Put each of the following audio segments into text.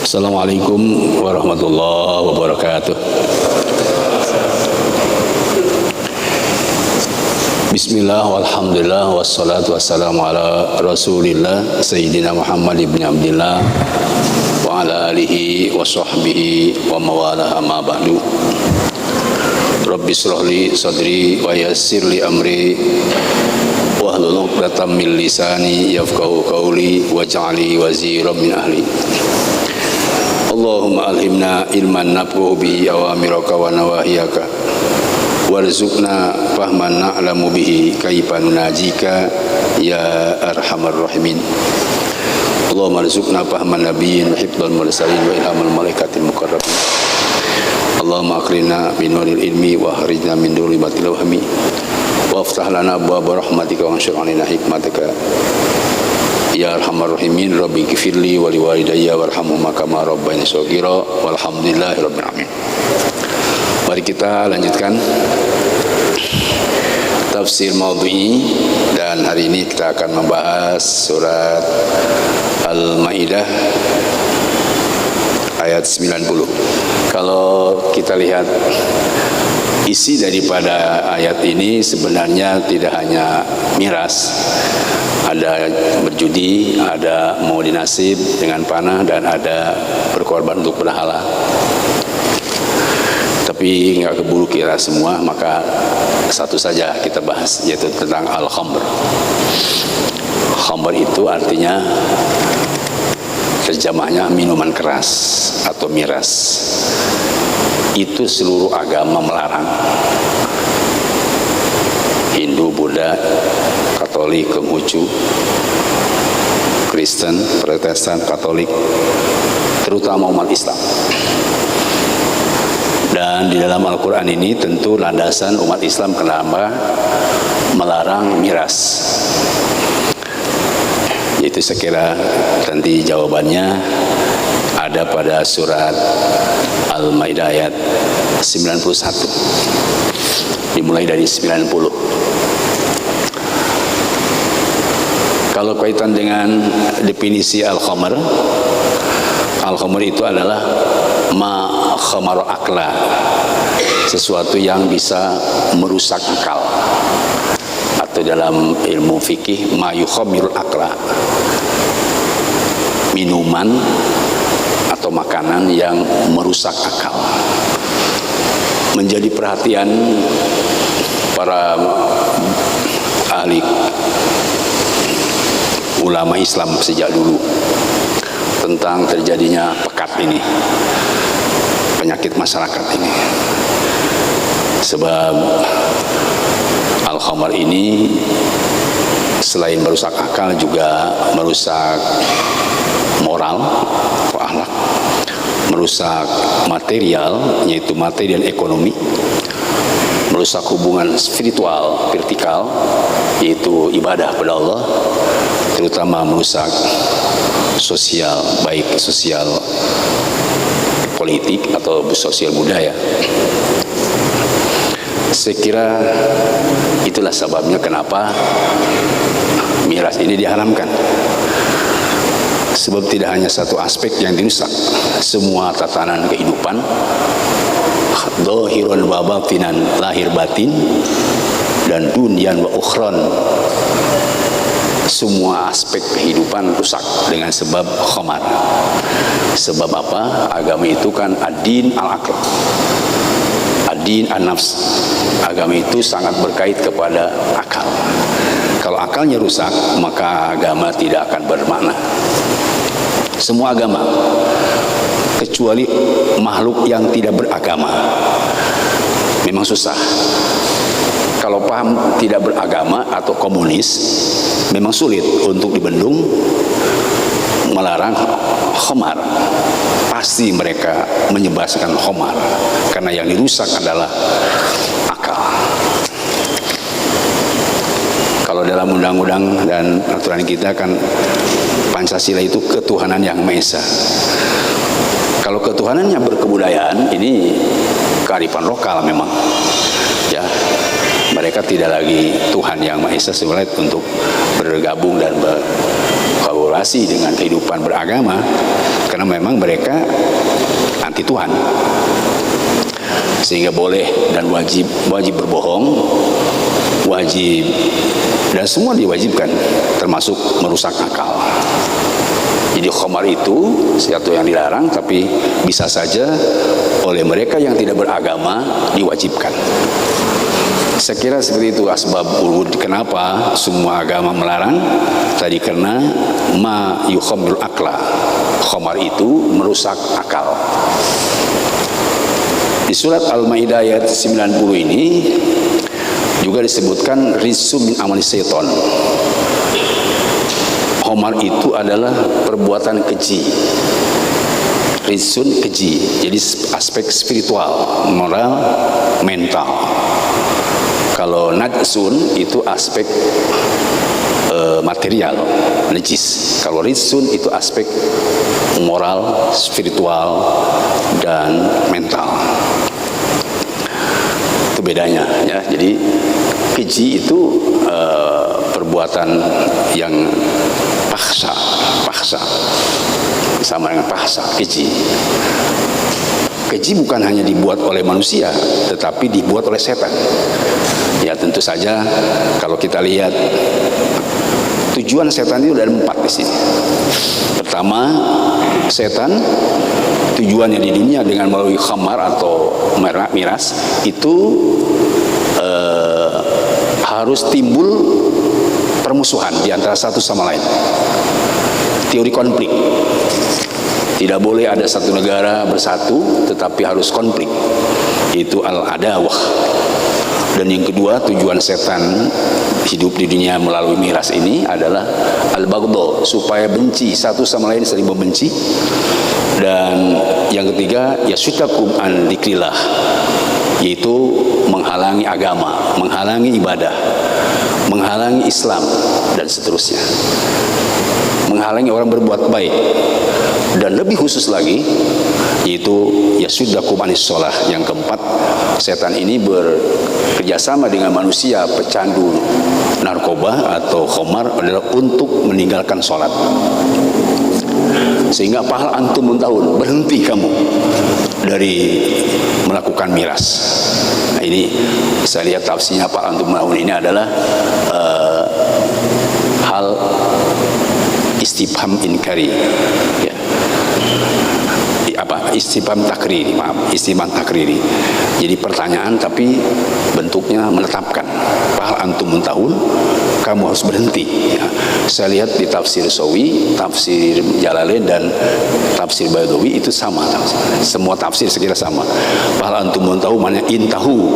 Assalamualaikum warahmatullahi wabarakatuh. Bismillah walhamdulillah wassalatu wassalamu ala rasulillah Sayyidina Muhammad ibn Abdillah wa ala alihi wa sahbihi wa mawalah amma ba'du. Rabbi shrahli sadri wa yassirli amri wahlul 'uqdatam min lisani yafqahu qawli waj'alni waziran min ahli. Allahumma alhimna ilman naf'u bihi awamiraka wa nawahiyaka warzuqna fahman na'lamu bihi kaifa nunajika ya arhamar rahimin. Allahumma arzuqna fahman nabiyyin wa hifdzal mursalin wa ilhamul malaikatil muqarrabin. Allahumma akrimna binuril ilmi wa akhrijna min dhulumatil wahmi waftah lana abwaaba rahmatika wa anshur 'alaina hikmataka ya arhamar rahimin. Rabbi ghfirli wa liwalidayya warhamhuma kama rabbayani shaghira walhamdulillahi rabbil alamin. Mari kita lanjutkan tafsir maudhu'i, dan hari ini kita akan membahas surat Al-Maidah ayat 90. Kalau kita lihat isi daripada ayat ini sebenarnya tidak hanya miras, ada berjudi, ada maudi nasib dengan panah, dan ada berkorban untuk berhala. Tapi nggak keburu kira semua, maka satu saja kita bahas, yaitu tentang al-khamr. Khamr itu artinya terjemahnya minuman keras atau miras. Itu seluruh agama melarang. Hindu, Buddha, Katolik, Konghucu, Kristen, Protestan, Katolik, terutama umat Islam. Dan di dalam Al-Quran ini tentu landasan umat Islam kenapa melarang miras. Itu saya kira nanti jawabannya ada pada surat Al-Maidah ayat 91. Dimulai dari 90. Kalau kaitan dengan definisi al-khamr, al-khamr itu adalah ma khamar akla, sesuatu yang bisa merusak akal, atau dalam ilmu fikih ma yukhamirul akla, minuman atau makanan yang merusak akal. Menjadi perhatian para ahli ulama Islam sejak dulu tentang terjadinya pekat ini, penyakit masyarakat ini. Sebab al-khamr ini selain merusak akal juga merusak moral atau akhlak, merusak material, yaitu materi dan ekonomi, merusak hubungan spiritual vertikal, yaitu ibadah kepada Allah, terutama merusak sosial, baik sosial politik atau sosial budaya. Saya kira itulah sebabnya kenapa miras ini diharamkan. Sebab tidak hanya satu aspek yang dirusak, semua tatanan kehidupan, dhahirun wa batinan, lahir batin, dan dunyan wa ukhron, semua aspek kehidupan rusak dengan sebab khamar. Sebab apa? Agama itu kan ad-din al-aql, ad-din an-nafs. Agama itu sangat berkait kepada akal. Kalau akalnya rusak, maka agama tidak akan bermakna. Semua agama, kecuali makhluk yang tidak beragama, memang susah. Kalau paham tidak beragama atau komunis, memang sulit untuk dibendung melarang khamar. Pasti mereka menyebarkan khamar, karena yang dirusak adalah akal. Kalau dalam undang-undang dan aturan kita kan Pancasila itu ketuhanan yang Maha Esa. Kalau ketuhanannya berkebudayaan, ini kearifan lokal memang. Ya, mereka tidak lagi Tuhan yang Maha Esa sebenarnya untuk bergabung dan berkolaborasi dengan kehidupan beragama. Karena karena memang mereka anti Tuhan, sehingga boleh dan wajib berbohong, wajib, dan semua diwajibkan, termasuk merusak akal. Jadi khamar itu sesuatu yang dilarang, tapi bisa saja oleh mereka yang tidak beragama diwajibkan. Saya kira seperti itu asbab wurud. Kenapa semua agama melarang? Tadi karena ma yukhammirul akla, khamar itu merusak akal. Di surat Al-Maidah ayat 90 ini juga disebutkan rizqun min amali syaitan. Khamar itu adalah perbuatan keji. Rizqun keji, jadi aspek spiritual, moral, mental. Kalau najsun itu aspek material, najis. Kalau rizqun itu aspek moral, spiritual, dan mental. Itu bedanya ya. Jadi keji itu perbuatan yang paksa sama dengan paksa, keji. Keji bukan hanya dibuat oleh manusia, tetapi dibuat oleh setan. Ya tentu saja kalau kita lihat tujuan setan itu ada 4 di sini. Pertama, setan tujuannya di dunia dengan melalui khamar atau miras itu harus timbul permusuhan di antara satu sama lain. Teori konflik. Tidak boleh ada satu negara bersatu, tetapi harus konflik. Itu al-adawah. Dan yang kedua, tujuan setan hidup di dunia melalui miras ini adalah al-baghdha, supaya benci satu sama lain, saling membenci. Dan yang ketiga, yasutakum an dzikrillah, yaitu menghalangi agama, menghalangi ibadah, menghalangi Islam, dan seterusnya. Menghalangi orang berbuat baik. Dan lebih khusus lagi, yaitu yasuddakum anis sholah. Yang keempat, setan ini bekerjasama dengan manusia pecandu narkoba atau khamar adalah untuk meninggalkan sholat. Sehingga pahal antum tahun, berhenti kamu dari melakukan miras. Nah ini saya lihat tafsirnya Pak antum tahun ini adalah hal istifham inkari, ya. Istifham takriri, istifham takriri. Jadi pertanyaan tapi bentuknya menetapkan. Fahal antum muntahun, kamu harus berhenti. Ya. Saya lihat di tafsir Sawi, tafsir Jalalain dan tafsir Baidawi itu sama. Semua tafsir sekira sama. Fahal antum muntahun maknanya intahu,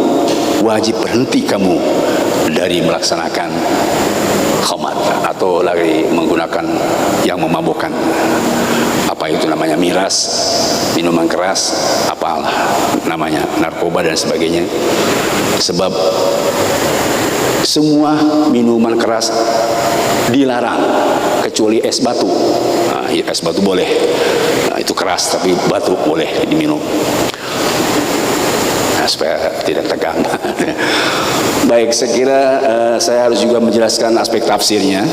wajib berhenti kamu dari melaksanakan khamar atau lagi menggunakan yang memabukkan. Apa itu namanya, miras, minuman keras, apalah namanya, narkoba dan sebagainya. Sebab semua minuman keras dilarang kecuali es batu. Nah, es batu boleh. Nah, itu keras tapi batu boleh diminum. Nah, supaya tidak tegang. Baik, saya kira saya harus juga menjelaskan aspek tafsirnya.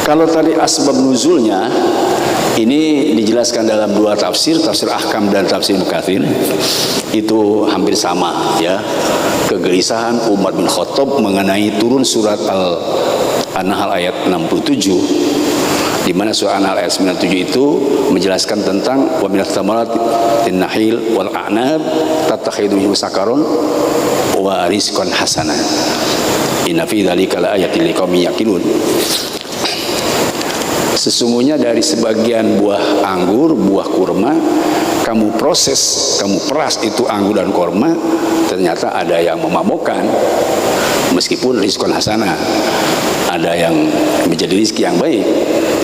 Kalau tadi asbab nuzulnya ini dijelaskan dalam 2 tafsir, tafsir Ahkam dan tafsir Mukatsir, itu hampir sama ya. Kegelisahan Umar bin Khattab mengenai turun surat An-Nahl ayat 67, di mana surah An-Nahl ayat 97 itu menjelaskan tentang wa minat thamaratin nahil wal a'nab tattakhidhu sakaron wa rizqan hasana inna fi dzalika laayatil liqaumin yaqilun. Sesungguhnya dari sebagian buah anggur, buah kurma, kamu proses, kamu peras itu anggur dan kurma, ternyata ada yang memabukkan, meskipun rizqan hasanah, ada yang menjadi rezeki yang baik.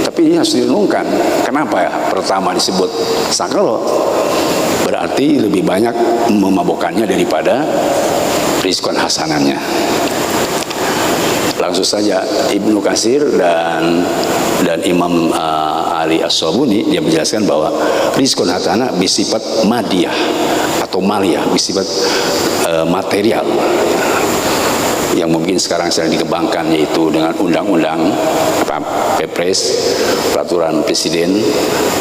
Tapi ini harus direnungkan, kenapa ya pertama disebut sakalo? Berarti lebih banyak memabukkannya daripada rizqan hasanahnya. Langsung saja Ibnu Katsir dan Imam Ali As-Sabuni dia menjelaskan bahwa rizqun hasanah bersifat madiyah atau maliyah, bersifat material. yang mungkin sekarang sedang dikembangkan, yaitu dengan undang-undang Perpres, peraturan Presiden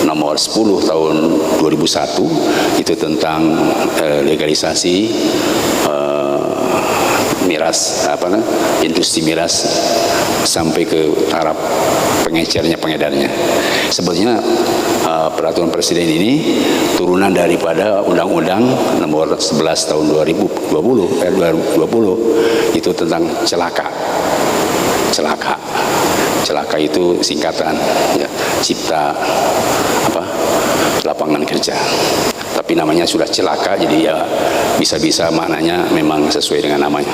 nomor 10 tahun 2001, itu tentang legalisasi miras, industri miras sampai ke taraf pengedarnya. Sebetulnya peraturan Presiden ini turunan daripada Undang-Undang nomor 11 tahun 2020 itu tentang celaka. Celaka itu singkatan, ya, cipta lapangan kerja. Tapi namanya sudah celaka, jadi ya bisa-bisa maknanya memang sesuai dengan namanya.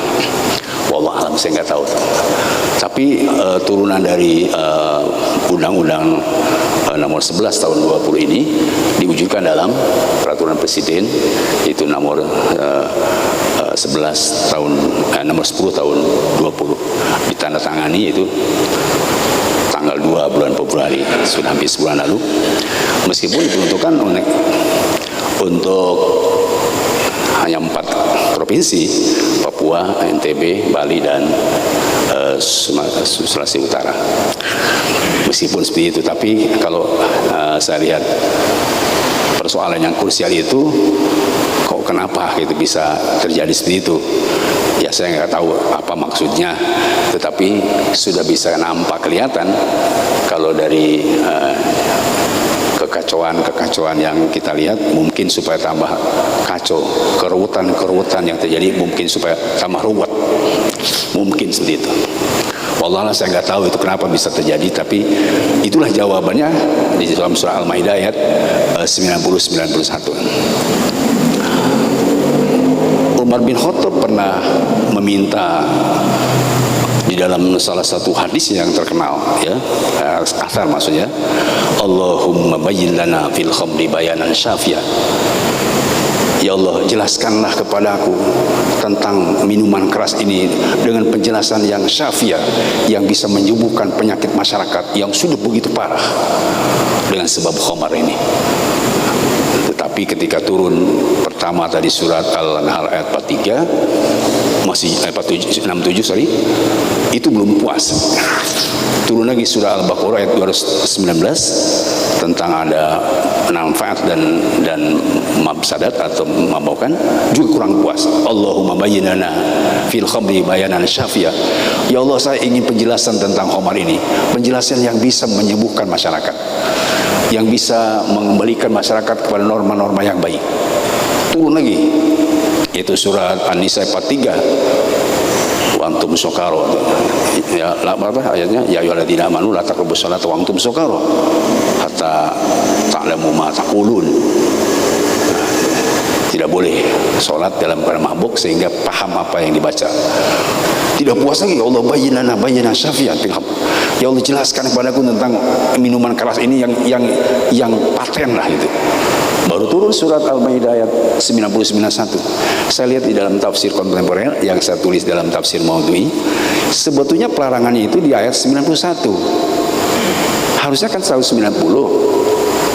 Wallahualam, saya nggak tahu. Tapi turunan dari Undang-Undang nomor 11 tahun 20 ini diwujudkan dalam peraturan Presiden, yaitu nomor 11 tahun nomor 10 tahun 20, ditandatangani yaitu tanggal 2 bulan Februari, sudah hampir sebulan lalu. Meskipun diperuntukkan untuk hanya 4 provinsi, Papua, NTB, Bali, dan Sulawesi Utara. Meskipun seperti itu, tapi kalau saya lihat persoalan yang krusial itu, kok kenapa itu bisa terjadi seperti itu? Ya saya nggak tahu apa maksudnya, tetapi sudah bisa nampak kelihatan kalau dari kekacauan yang kita lihat, mungkin supaya tambah kacau, keruwetan yang terjadi mungkin supaya tambah ruwet, mungkin seperti itu. Wallahualam, saya nggak tahu itu kenapa bisa terjadi, tapi itulah jawabannya di dalam surah Al-Maidah ayat 90-91. Umar bin Khattab pernah meminta di dalam salah satu hadis yang terkenal, ya, asar maksudnya, Allahumma bayyin lana fil khamri bayanan syafiyan. Ya Allah, jelaskanlah kepadaku tentang minuman keras ini dengan penjelasan yang syafiah, yang bisa menyembuhkan penyakit masyarakat yang sudah begitu parah dengan sebab khamar ini. Tetapi ketika turun pertama tadi surat Al-Nahl ayat 43, masih 67, sorry, itu belum puas. Turun lagi surah Al-Baqarah ayat 219 tentang ada manfaat dan mafsadat atau memabaukan, juga kurang puas. Allahumma bayyinana fil khamri bayanan syafiah. Ya Allah, saya ingin penjelasan tentang khamar ini, penjelasan yang bisa menyembuhkan masyarakat, yang bisa mengembalikan masyarakat kepada norma-norma yang baik. Turun lagi, yaitu surat An-Nisa 43, wa antum sukara. Ya, apa ayatnya? Ya ayyuhalladzina amanu la taqrabus sholata wa antum sukara hatta ta'lamu ma taqulun. Tidak boleh sholat dalam keadaan mabuk sehingga paham apa yang dibaca. Tidak puas lagi, ya Allah, bayyinana syafi'an fil khamr. Ya Allah, jelaskan kepadaku tentang minuman keras ini yang paten lah itu. Baru turun surat Al-Maidah ayat 90-91. Saya lihat di dalam tafsir kontemporer yang saya tulis dalam tafsir Maudhu'i, sebetulnya pelarangannya itu di ayat 91. Harusnya kan 190.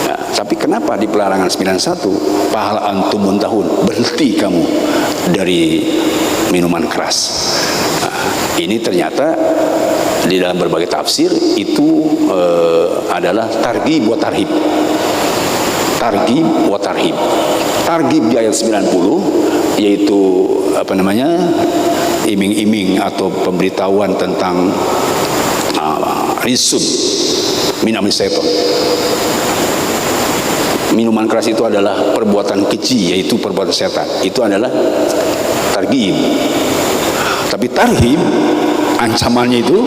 Nah, tapi kenapa di pelarangan 91? Pahala antum muntahun, berhenti kamu dari minuman keras. Nah, ini ternyata di dalam berbagai tafsir itu adalah targhib wa tarhib. Targhib wa tarhib. Targhib di ayat 90 yaitu iming-iming atau pemberitahuan tentang rizun min amri syaitan. Minuman keras itu adalah perbuatan keji, yaitu perbuatan setan. Itu adalah targhib. Tapi tarhib, ancamannya itu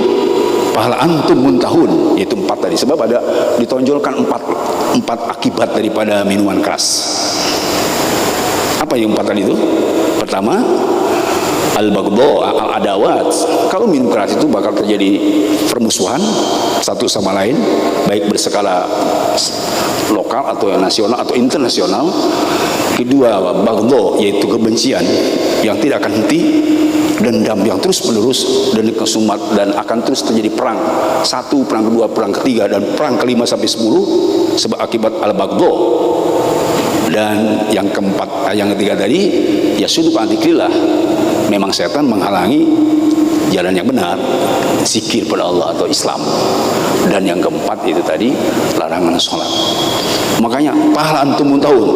pahala antum muntahun, yaitu 4 tadi. Sebab ada ditonjolkan 4 akibat daripada minuman keras. Apa yang 4 tadi itu? Pertama, al-baghdha, al-adawat. Kalau minum keras itu bakal terjadi permusuhan satu sama lain, baik berskala lokal atau nasional atau internasional. Kedua, baghdha, yaitu kebencian yang tidak akan henti, dendam yang terus menerus dan kesumat, dan akan terus terjadi perang 1, perang kedua, perang ketiga, dan perang kelima sampai 10 sebab akibat al-baghdha. Dan yang keempat, yang ketiga tadi, ya suduk antikrilah, memang setan menghalangi jalan yang benar, zikir pada Allah atau Islam. Dan yang keempat itu tadi, larangan sholat. Makanya pahala antum muntahun,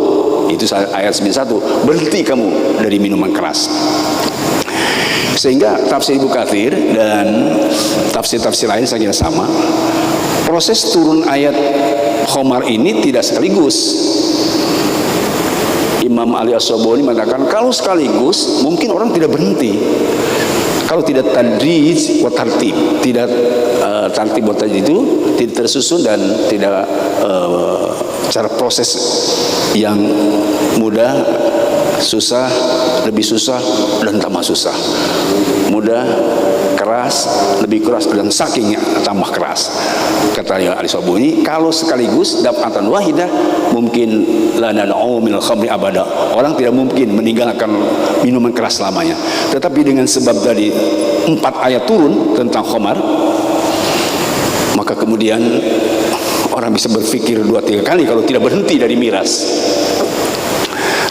itu ayat 91, berhenti kamu dari minuman keras. Sehingga tafsir Ibnu Katsir dan tafsir-tafsir lain saya kira sama. Proses turun ayat khamar ini tidak sekaligus. Imam Ali As-Sabuni mengatakan kalau sekaligus mungkin orang tidak berhenti. Kalau tidak tadrij wa tartib, tidak tartib wa tadrij itu tidak tersusun dan tidak cara proses yang mudah, susah, lebih susah dan tambah susah, mudah, keras, lebih keras dan sakingnya tambah keras. Kata Ali Sabuni, kalau sekaligus daf'atan wahidah mungkin la nan'u minal khamri abada. Orang tidak mungkin meninggalkan minuman keras selamanya. Tetapi dengan sebab tadi 4 ayat turun tentang khamar, maka kemudian orang bisa berpikir 2-3 kali kalau tidak berhenti dari miras.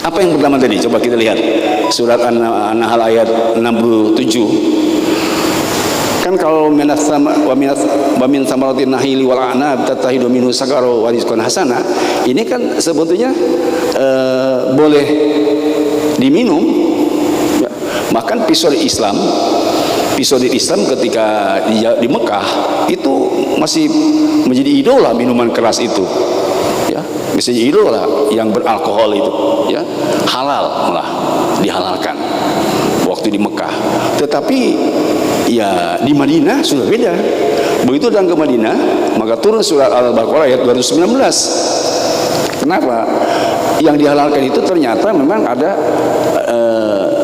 Apa yang pertama tadi? Coba kita lihat surat An-Nahl ayat 67. Kan kalau wa min samaratin nahili wal anab tatahidu minhu sakaru wa rizqan hasana, ini kan sebetulnya boleh diminum. Ya. Bahkan pisau di Islam ketika di Mekah itu masih menjadi idola minuman keras itu. Ya, bisa jadi idola yang beralkohol itu, ya. Halal malah dihalalkan waktu di Mekah. Tetapi ya di Madinah sudah beda. Begitu datang ke Madinah, maka turun surat Al-Baqarah ayat 219. Kenapa? Yang dihalalkan itu ternyata memang ada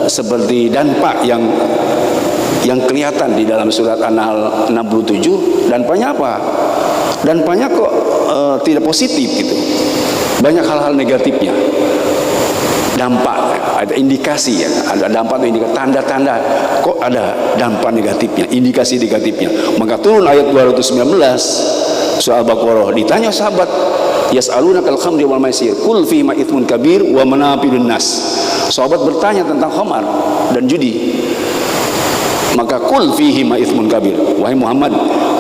seperti dampak yang kelihatan di dalam surat An-Nahl 67. Dampaknya apa? Dampaknya kok tidak positif gitu. Banyak hal-hal negatifnya. Dampak, ada indikasi ya, ada dampak atau indikasi, tanda-tanda kok ada dampak negatifnya, indikasi negatifnya. Maka turun ayat 219 surah Al-Baqarah. Ditanya sahabat, yas'alunakal khamri wal maisir qul fihima itsmun kabir wa manafi'un nas. Sahabat bertanya tentang khamar dan judi. Maka qul fihima itsmun kabir, wahai Muhammad,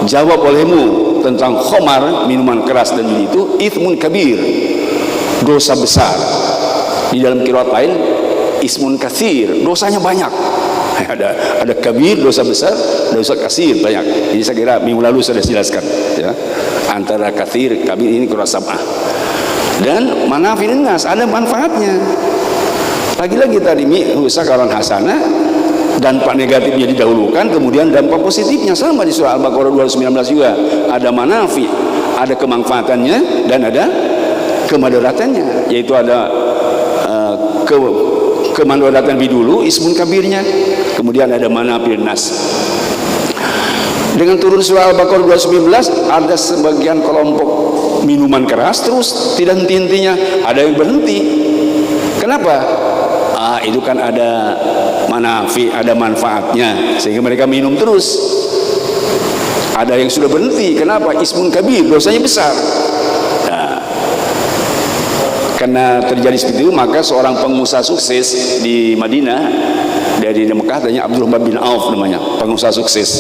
jawab olehmu tentang khamar, minuman keras dan judi itu itsmun kabir, dosa besar. Di dalam qiraat lain ismun katsir, dosanya banyak. Ada kabir dosa besar, dosa katsir banyak. Jadi saya kira minggu lalu sudah dijelaskan ya. Antara katsir, kabir ini qiraat sab'ah. Dan manafi'un nas, ada manfaatnya. Lagi-lagi tadi sakaran hasanah, dampak negatifnya didahulukan, kemudian dampak positifnya sama di surah Al-Baqarah 219 juga. Ada manafi, ada kemanfaatannya dan ada kemadaratannya, yaitu ada kemanfaatan lebih dulu ismun kabirnya, kemudian ada manafi'un nas. Dengan turun surah Al-Baqarah 219 ada sebagian kelompok minuman keras terus tidak henti-hentinya, ada yang berhenti. Kenapa? Itu kan ada manafi, ada manfaatnya sehingga mereka minum terus. Ada yang sudah berhenti, kenapa? Ismun kabir, dosanya besar. Karena terjadi seperti itu, maka seorang pengusaha sukses di Madinah dari Mekah, tanya Abdurrahman bin Auf namanya, pengusaha sukses.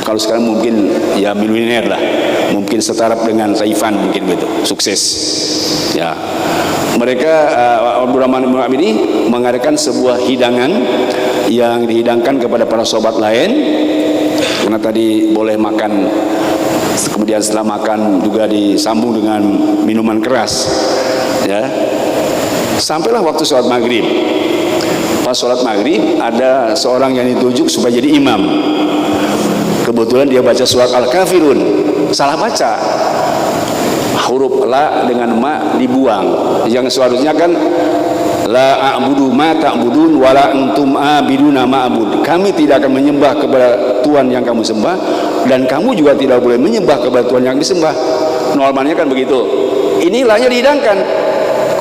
Kalau sekarang mungkin ya milioner lah, mungkin setara dengan Saifan mungkin gitu, sukses. Ya, mereka Abdurrahman bin Auf ini mengadakan sebuah hidangan yang dihidangkan kepada para sahabat lain, karena tadi boleh makan. Kemudian setelah makan juga disambung dengan minuman keras ya. Sampailah waktu sholat maghrib. Pas sholat maghrib ada seorang yang ditunjuk supaya jadi imam. Kebetulan dia baca surat Al-Kafirun, salah baca, huruf la dengan ma dibuang. Yang seharusnya kan la a'budu ma ta'budun wala antum a'biduna ma a'bud. Kami tidak akan menyembah kepada Tuhan yang kamu sembah, dan kamu juga tidak boleh menyembah kepada Tuhan yang disembah. Normalnya kan begitu. Ini lahnya dihidangkan.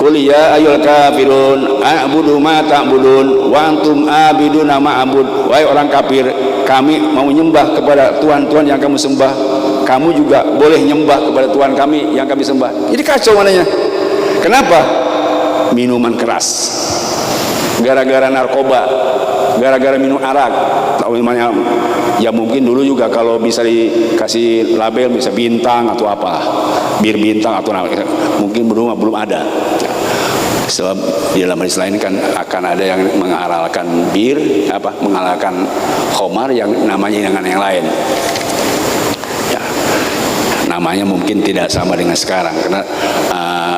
Qul ya ayyuhal kafirun a'budu ma ta'budun wa antum a'biduna ma a'bud. Wahai orang kafir, kami mau menyembah kepada Tuhan-Tuhan yang kamu sembah. Kamu juga boleh menyembah kepada Tuhan kami yang kami sembah. Jadi kacau mananya. Kenapa? Minuman keras. Gara-gara narkoba. gara-gara minum arak. Namanya ya mungkin dulu juga kalau bisa dikasih label bisa bintang atau apa, bir bintang atau mungkin belum ada. Sebab di dalam hadis lain kan akan ada yang menghalalkan bir, menghalalkan khamar yang namanya dengan yang lain. Ya, namanya mungkin tidak sama dengan sekarang karena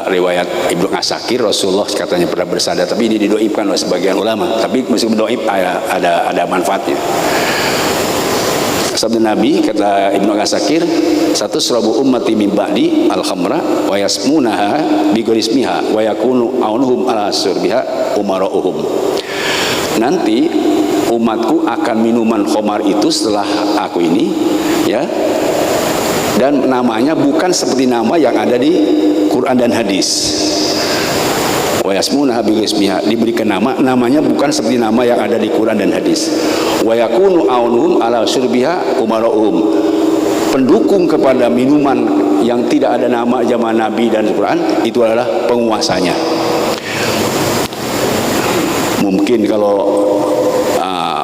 riwayat Ibnu Asakir Rasulullah katanya pernah bersabda, tapi ini didoibkan oleh sebagian ulama. Tapi meskipun doib ada manfaatnya. Sabda Nabi kata Ibnu Asakir, satu surabu ummati min ba'di al-khamra wa yasmunaha bi gharismiha wa yakunu aunuhum ala surbiha umarauhum. Nanti umatku akan minuman khamar itu setelah aku ini, ya. Dan namanya bukan seperti nama yang ada di Quran dan hadis. Wa yasmunaha bi gharismiha, diberikan namanya bukan seperti nama yang ada di Quran dan hadis. Wa yakunu aunuhum ala surbiha umarauhum. Pendukung kepada minuman yang tidak ada nama zaman Nabi dan Quran itu adalah penguasanya. Mungkin kalau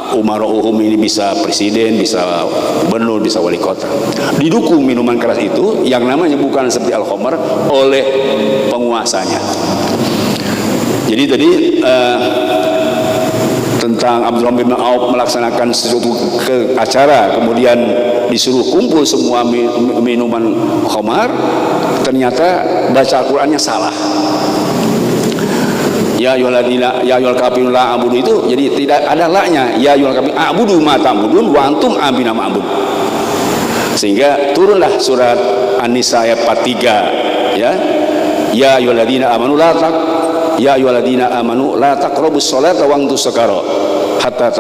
umarauhum ini bisa presiden, bisa gubernur, bisa wali kota, didukung minuman keras itu yang namanya bukan seperti al-khamar oleh penguasanya. Jadi tadi tentang Abdurrahman bin Auf melaksanakan sesuatu acara, kemudian disuruh kumpul semua minuman khamar, ternyata baca Al-Qur'annya salah. Ya ayyuhalladzina ya ayyuhal kafirun la a'budu itu jadi tidak ada la-nya. Ya ayyuhal kafirun a'budu ma ta'budun wa antum abina ma'bud. Sehingga turunlah surat An-Nisa ayat 43, ya. Ya ayyuhalladzina amanu la ya ayyuhalladzina amanu la taqrabus sholata wa antum sukara hatta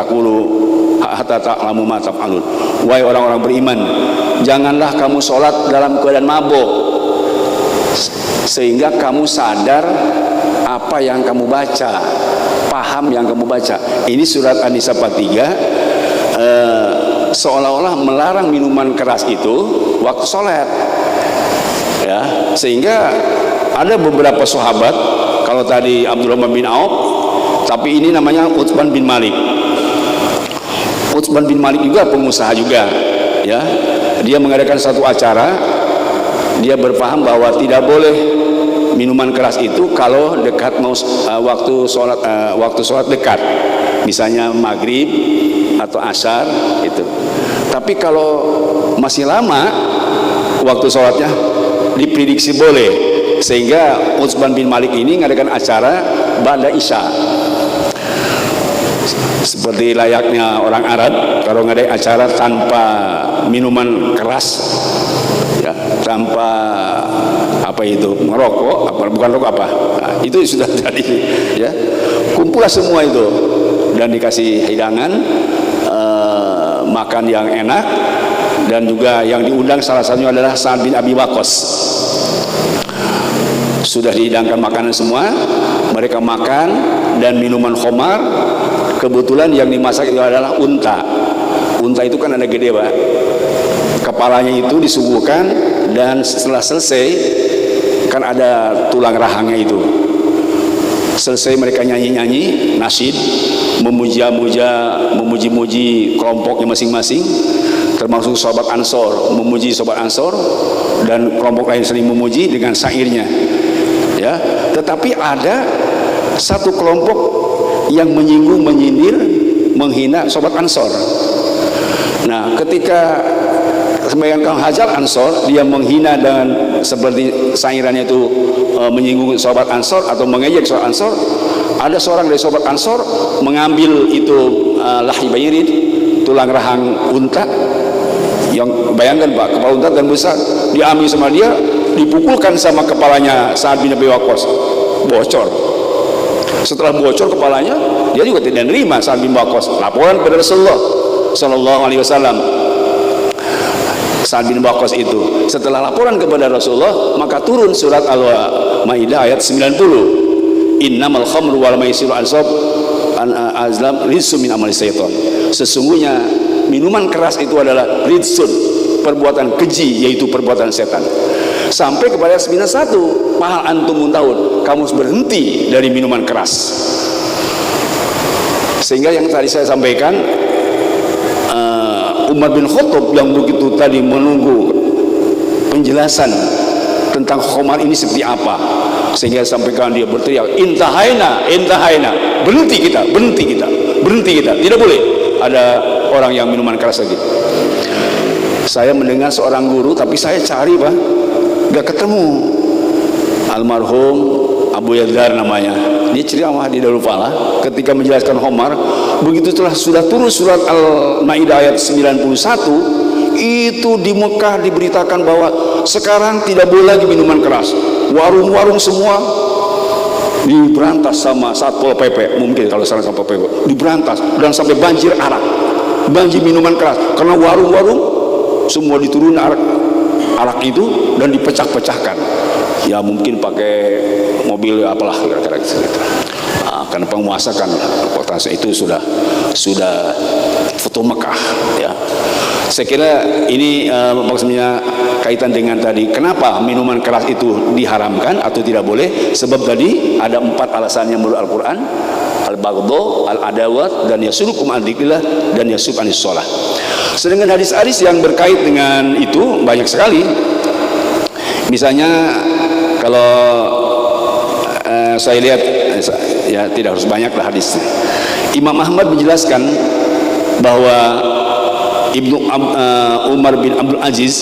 ta'lamu ma taf'alun. Wahai orang-orang beriman, janganlah kamu sholat dalam keadaan mabuk sehingga kamu sadar apa yang kamu baca, paham yang kamu baca. Ini surat An-Nisa 43 seolah-olah melarang minuman keras itu waktu sholat, ya. Sehingga ada beberapa sahabat, kalau tadi Abdurrahman bin Auf, tapi ini namanya Utsman bin Malik. Utsman bin Malik juga pengusaha juga, ya. Dia mengadakan satu acara, dia berpaham bahwa tidak boleh minuman keras itu kalau dekat mau waktu sholat dekat, misalnya maghrib atau asar itu. Tapi kalau masih lama waktu sholatnya diprediksi boleh, sehingga Utsman bin Malik ini mengadakan acara ba'da isya. Seperti layaknya orang Arab kalau ngadain acara tanpa minuman keras, ya, tanpa apa itu merokok, bukan rokok apa, nah, itu sudah jadi, ya. Kumpullah semua itu dan dikasih hidangan, makan yang enak, dan juga yang diundang salah satunya adalah Sa'ad bin Abi Waqqas. Sudah dihidangkan makanan semua, mereka makan dan minuman khamar. Kebetulan yang dimasak itu adalah unta. Unta itu kan ada gede, Pak. Kepalanya itu disuguhkan, dan setelah selesai kan ada tulang rahangnya itu. Selesai mereka nyanyi-nyanyi nasyid, memuji-muji kelompoknya masing-masing, termasuk sahabat Ansor, memuji sahabat Ansor, dan kelompok lain sering memuji dengan syairnya, ya. Tetapi ada satu kelompok yang menyinggung, menyindir, menghina sahabat Ansor. Nah, ketika sebagian kaum Hajar Ansor dia menghina dan seperti sairannya itu menyinggung sahabat Ansor atau mengejek sahabat Ansor, ada seorang dari sahabat Ansor mengambil itu lahi bayirin, tulang rahang unta, yang bayangkan Pak, kepala unta dan besar, diambil sama dia, dipukulkan sama kepalanya Sa'ad bin Abi Waqqas, bocor. Setelah bocor kepalanya, dia juga tidak menerima Sa'ad bin Waqqas, laporan pada Rasulullah Sallallahu Alaihi Wasallam. Sa'ad bin Waqqas itu setelah laporan kepada Rasulullah, maka turun surat Al-Maidah ayat 90. Innamal khamru wal maisiru ansab azlam rizqun min amali syaitan. Sesungguhnya minuman keras itu adalah rizqun, perbuatan keji, yaitu perbuatan setan. Sampai kepada 91, mahal antum muntahun, kamu harus berhenti dari minuman keras. Sehingga yang tadi saya sampaikan, Umar bin Khattab yang begitu tadi menunggu penjelasan tentang khamar ini seperti apa, sehingga sampaikan dia berteriak, intahaina, intahaina, berhenti kita, tidak boleh ada orang yang minuman keras lagi. Saya mendengar seorang guru, tapi saya cari Pak, gak ketemu. Almarhum Abu Yadar namanya, dia ceramah di Darul Falah ketika menjelaskan khamar. Begitu sudah turun surat Al-Maidah ayat 91, itu di Mekah diberitakan bahwa sekarang tidak boleh lagi minuman keras. Warung-warung semua diberantas sama Satpol PP, mungkin kalau salah Satpol PP, diberantas, dan sampai banjir arak, banjir minuman keras, karena warung-warung semua diturun arak itu dan dipecah-pecahkan. Ya mungkin pakai mobil apalah kira-kira gitu. Karena penguasa kan kota itu sudah foto Mekah ya. Saya kira ini maksudnya kaitan dengan tadi kenapa minuman keras itu diharamkan atau tidak boleh. Sebab tadi ada 4 alasannya menurut Al-Quran: al-baghdha, al-adawat, dan yasurukum an dzikrillah, dan yasub anis shalah. Sedangkan hadis-hadis yang berkait dengan itu banyak sekali. Misalnya kalau saya lihat, ya tidak harus banyak lah hadisnya. Imam Ahmad menjelaskan bahwa Umar bin Abdul Aziz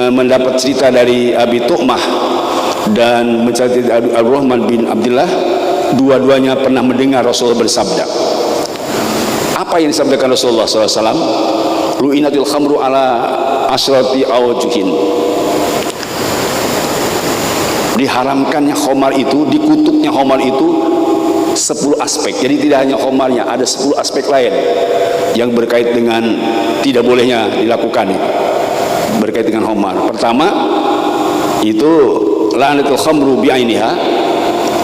mendapat cerita dari Abi Tu'mah dan menceritakan dari Ar-Rahman bin Abdullah, dua-duanya pernah mendengar Rasulullah bersabda. Apa yang disampaikan Rasulullah SAW? Lu'inatil khamru ala asrati awjuhin. Diharamkannya khamar itu, dikutuknya khamar itu 10 aspek. Jadi tidak hanya khamarnya, ada 10 aspek lain yang berkait dengan tidak bolehnya dilakukan berkait dengan khamar. Pertama itu la'natul khamru bi'ainiha,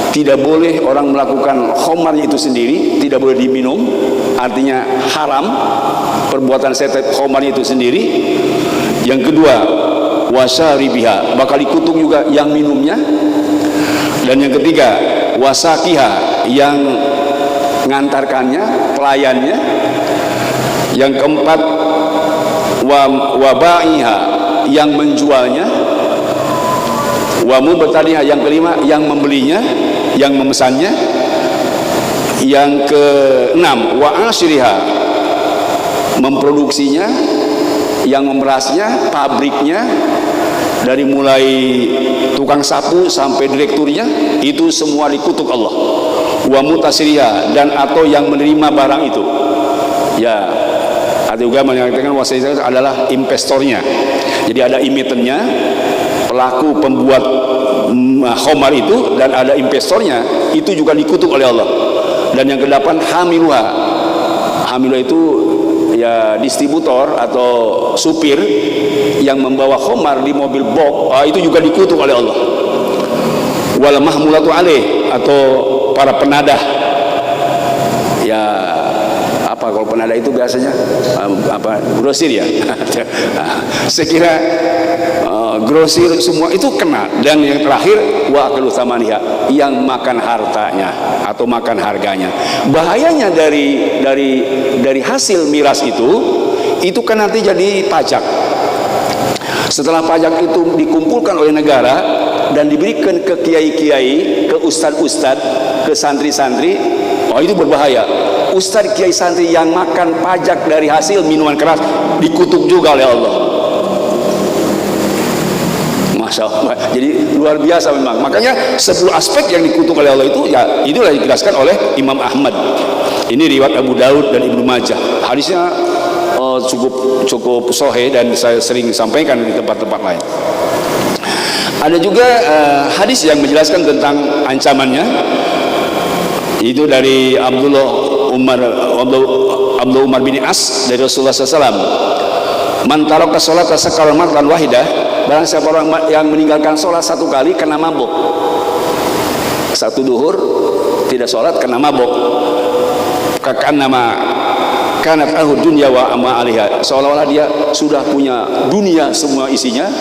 tidak boleh orang melakukan khamarnya itu sendiri, tidak boleh diminum, artinya haram perbuatan setet khamarnya itu sendiri. Yang kedua, wasyaribiha, bakal dikutuk juga yang minumnya. Dan yang ketiga, wasakiha, yang ngantarkannya, pelayannya. Yang keempat, wabaiha, yang menjualnya. Wamubtadiha, yang kelima, yang membelinya, yang memesannya. Yang keenam, waashiriha, memproduksinya, yang memerasnya, pabriknya, dari mulai tukang sapu sampai direkturnya, itu semua dikutuk Allah. Wa mutasiriha, dan atau yang menerima barang itu, ya, ada juga mengatakan wasitnya adalah investornya. Jadi ada emitennya, pelaku pembuat khamar itu, dan ada investornya, itu juga dikutuk oleh Allah. Dan yang kedelapan, hamiluha. Hamiluha itu ya distributor atau supir yang membawa khamar di mobil box, itu juga dikutuk oleh Allah. Wal mahmulatu alaih, atau para penadah. Ya apa kalau penadah itu biasanya apa, grosir ya. Saya kira grosir semua itu kena. Dan yang terakhir, wa akalu thamaniha, yang makan hartanya atau makan harganya. Bahayanya dari hasil miras itu kan nanti jadi pajak. Setelah pajak itu dikumpulkan oleh negara dan diberikan ke kiai-kiai, ke ustad-ustad, ke santri-santri, itu berbahaya. Ustad, kiai, santri yang makan pajak dari hasil minuman keras dikutuk juga oleh Allah. Masya Allah. Jadi luar biasa memang. Makanya 10 aspek yang dikutuk oleh Allah itu, ya itulah dijelaskan oleh Imam Ahmad. Ini riwayat Abu Daud dan Ibnu Majah. Hadisnya cukup sahih dan saya sering sampaikan di tempat-tempat lain. Ada juga hadis yang menjelaskan tentang ancamannya. Itu dari Abdullah Umar bin As dari Rasulullah SAW. Man taraka sholata sakal martan wahidah, barang siapa orang yang meninggalkan sholat satu kali kena mabuk. Satu duhur tidak sholat kena mabuk. Kakannama kanat ahud dunya wa amma alaiha, seolah-olah dia sudah punya dunia semua isinya,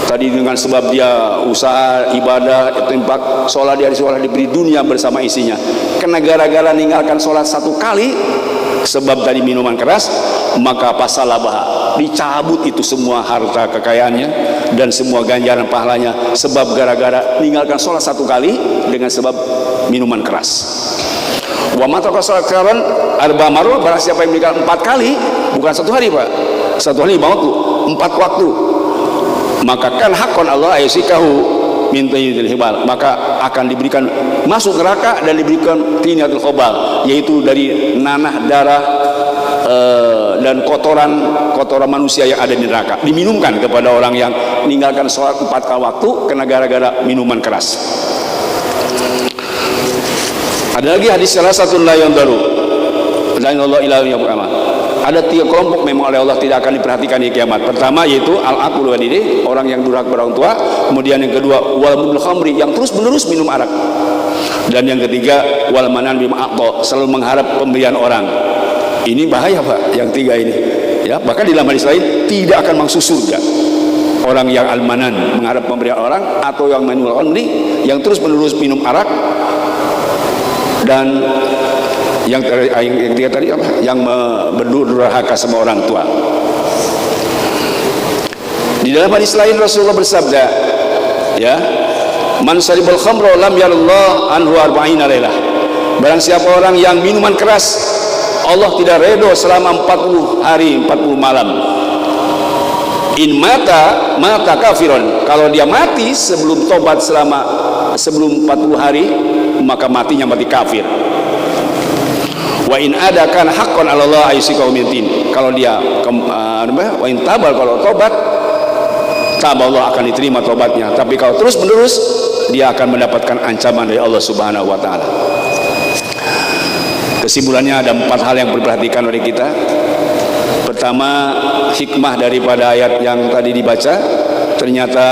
Tadi dengan sebab dia usaha, ibadah, tempat sholat, dia diberi dunia bersama isinya. Karena gara-gara meninggalkan sholat satu kali sebab tadi minuman keras, maka pasalabah, dicabut itu semua harta kekayaannya dan semua ganjaran pahalanya, sebab gara-gara meninggalkan sholat satu kali dengan sebab minuman keras. Wa mataka salatan arba marrah, barang siapa yang meninggalkan 4 kali, bukan satu hari Pak, satu hari 5 waktu, 4 waktu, maka kan hakon Allah ayyusikahu min tayyidil hibal, maka akan diberikan masuk neraka dan diberikan tinatul khobal, yaitu dari nanah, darah dan kotoran manusia yang ada di neraka, diminumkan kepada orang yang meninggalkan sholat 4 kali waktu karena gara-gara minuman keras. Ada lagi hadis salah satu yang baru, la ilaha illallah. Ada 3 kelompok memang oleh Allah tidak akan diperhatikan di kiamat. Pertama yaitu al-aqul walidayh, orang yang durhaka kepada orang tua. Kemudian yang kedua wal mudul khamri, yang terus menerus minum arak. Dan yang ketiga wal manan bima aqta, selalu mengharap pemberian orang. Ini bahaya Pak, yang 3 ini. Ya, bahkan di dalam hadis lain tidak akan masuk surga orang yang al-manan, mengharap pemberian orang, atau yang manul khamri, yang terus menerus minum arak. Dan yang ketiga tadi apa? Yang berdurhaka sama orang tua. Di dalam hadis lain Rasulullah bersabda, ya, man saribal khamra lam yarallah anhu arba'ina lailah. Barang siapa orang yang minuman keras, Allah tidak redho selama 40 hari 40 malam. In mata kafiron, kalau dia mati sebelum tobat sebelum 40 hari, maka matinya mati kafir. Wa in ada kan haqqan 'ala Allah ayyusikahu min tin. Kalau dia wa in tabal, kalau tobat, Allah akan diterima tobatnya. Tapi kalau terus menerus, dia akan mendapatkan ancaman dari Allah Subhanahu wa taala. Kesimpulannya ada 4 hal yang diperhatikan oleh kita. Pertama, hikmah daripada ayat yang tadi dibaca, ternyata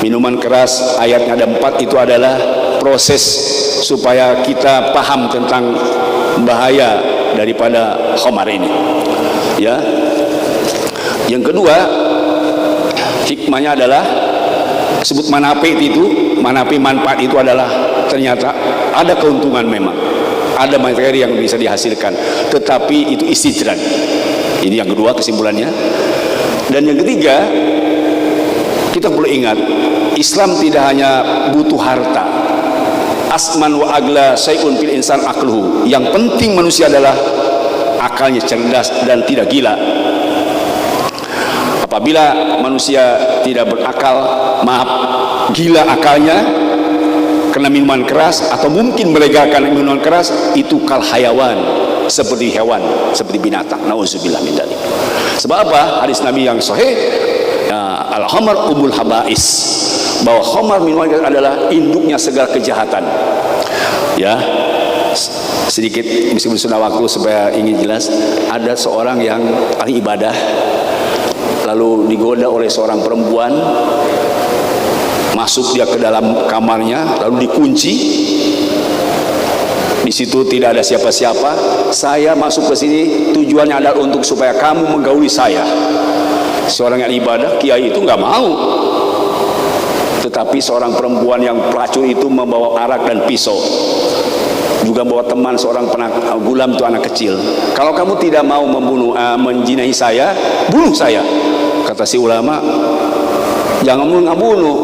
minuman keras ayatnya ada 4, itu adalah proses supaya kita paham tentang bahaya daripada khamar ini. Ya. Yang kedua, hikmahnya adalah sebut manfaat itu, manfaat itu adalah ternyata ada keuntungan, memang ada materi yang bisa dihasilkan, tetapi itu istidrak. Ini yang kedua kesimpulannya. Dan yang ketiga, kita perlu ingat, Islam tidak hanya butuh harta. Asman wa agla syai'un fil insan aqluhu. Yang penting manusia adalah akalnya cerdas dan tidak gila. Apabila manusia tidak berakal, gila akalnya karena minuman keras, atau mungkin melegakan minuman keras, itu kal hayawan, seperti hewan, seperti binatang. Nauzubillah min dzalik. Sebab apa? Hadis Nabi yang sahih, al-khamar umul habais, bahwa khamar minuman keras adalah induknya segala kejahatan. Ya, sedikit meskipun sudah waktu supaya ingin jelas. Ada seorang yang ahli ibadah, lalu digoda oleh seorang perempuan, masuk dia ke dalam kamarnya, lalu dikunci. Di situ tidak ada siapa-siapa. Saya masuk ke sini tujuannya adalah untuk supaya kamu menggauli saya. Seorang yang ibadah, kiai itu nggak mau. Tetapi seorang perempuan yang pelacur itu membawa arak dan pisau, juga bawa teman seorang gulam, itu anak kecil. Kalau kamu tidak mau menjinahi saya, bunuh saya. Kata si ulama, jangan bunuh,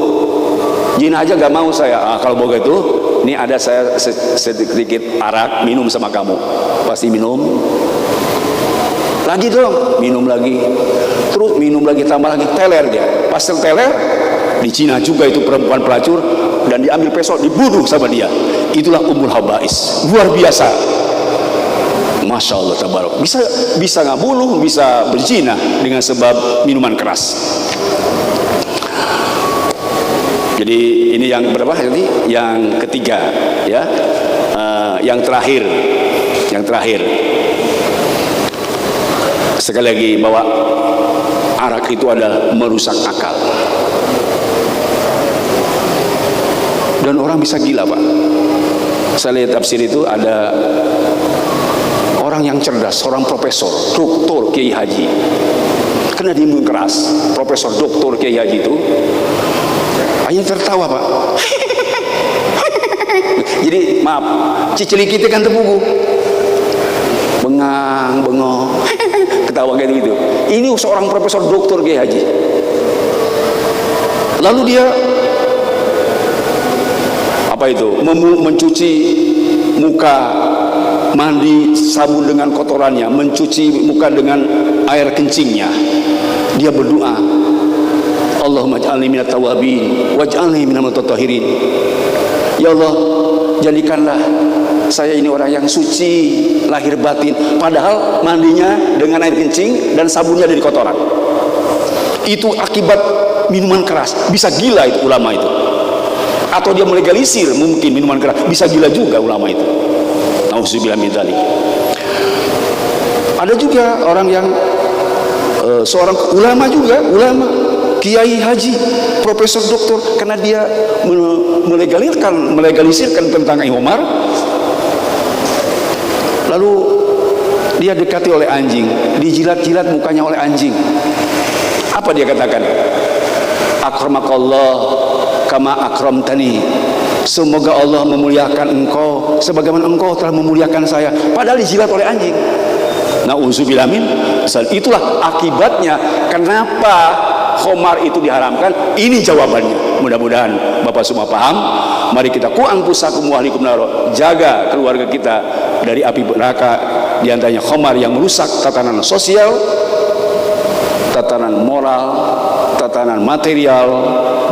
zina aja gak mau saya. Kalau begitu, ini ada saya sedikit arak, minum sama kamu. Pasti minum lagi dong, minum lagi, terus minum lagi, tambah lagi, teler dia. Pas teler, di Cina juga itu perempuan pelacur, dan diambil pisau, dibunuh sama dia. Itulah umul habais, luar biasa. Masya Allah, tabarok. Bisa ngabunuh, bisa berzina dengan sebab minuman keras. Jadi ini yang berapa tadi? Yang ketiga, ya. Yang terakhir. Sekali lagi, bahwa arak itu adalah merusak akal. Dan orang bisa gila, Pak. Saya lihat tafsir itu, ada orang yang cerdas, seorang profesor, doktor, kiai haji. kena di minum keras. Profesor Doktor Kiai Haji itu hanya tertawa, Pak. Jadi maaf, cicili kita kan terbuku, bengang, bengong, ketawa kayak gitu. Ini seorang Profesor Doktor Kiai Haji. Lalu dia apa itu? Mencuci muka, mandi sabun dengan kotorannya, mencuci muka dengan air kencingnya. Dia berdoa, Allahumma ij'alni minat tawabin waj'alni minal mutatahhirin. Ya Allah, jadikanlah saya ini orang yang suci lahir batin, padahal mandinya dengan air kencing dan sabunnya dari kotoran. Itu akibat minuman keras. Bisa gila itu ulama itu. Atau dia melegalisir mungkin minuman keras, bisa gila juga ulama itu. Nauzubillah min dzalik. Ada juga orang yang seorang ulama juga, ulama Kiai Haji, Profesor Doktor, karena dia melegalisirkan tentang Umar. Lalu dia dekati oleh anjing, dijilat-jilat mukanya oleh anjing. Apa dia katakan? Akramakallah kama akramtani. Semoga Allah memuliakan engkau sebagaimana engkau telah memuliakan saya. Padahal dijilat oleh anjing. Nauzubillah min. Itulah akibatnya kenapa khamar itu diharamkan. Ini jawabannya. Mudah-mudahan Bapak semua paham. Mari kita ku anfusakum wa ahlikum nar. Jaga keluarga kita dari api neraka, di antaranya khamar yang merusak tatanan sosial, tatanan moral, tatanan material,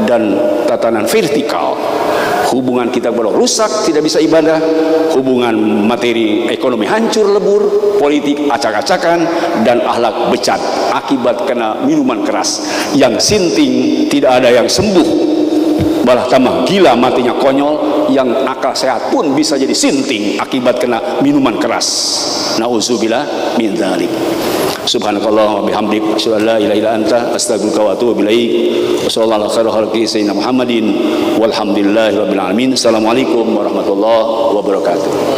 dan tatanan vertikal. Hubungan kita kepada rusak, tidak bisa ibadah. Hubungan materi ekonomi hancur lebur, politik acak-acakan, dan akhlak becat akibat kena minuman keras. Yang sinting tidak ada yang sembuh, malah tambah gila, matinya konyol. Yang akal sehat pun bisa jadi sinting akibat kena minuman keras. Nauzubillah min dzalik. Subhanakallah wa bihamdik, asyhadu an la ilaha illa anta, astaghfiruka wa atubu ilaik. Wassallallahu khairu khalqi sayyidina Muhammadin walhamdulillahi rabbil alamin. Assalamualaikum warahmatullahi wabarakatuh.